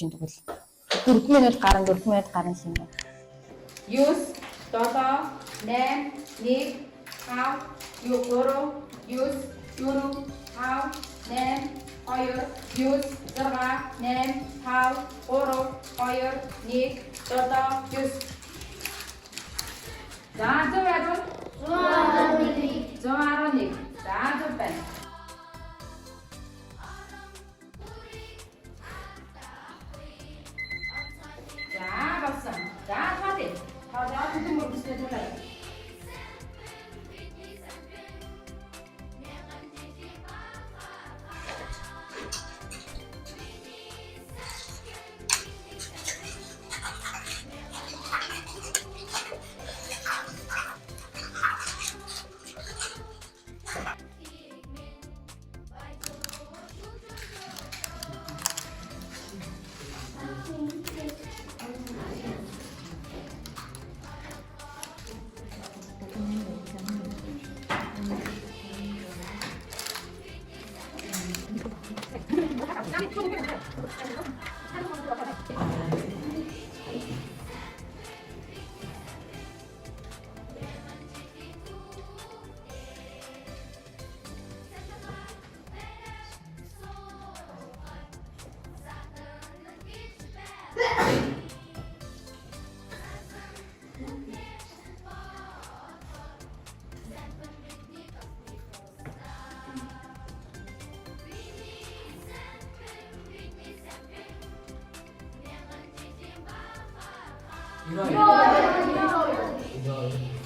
чинь тэгвэл 4 минут гарan 4 минут гарan шиг юм. 9, 7, 8, 1, 5, 6, 9, 4, 5, 8, 2, 9, 6, 8, 5, 4, 2, 1, 7, 9. 자, 좀 해줘. 저 아로닉. 자, 좀 빼. 자, 박수. 자, 파티. 자, 두둥을 부스에 돌아요. 일어요.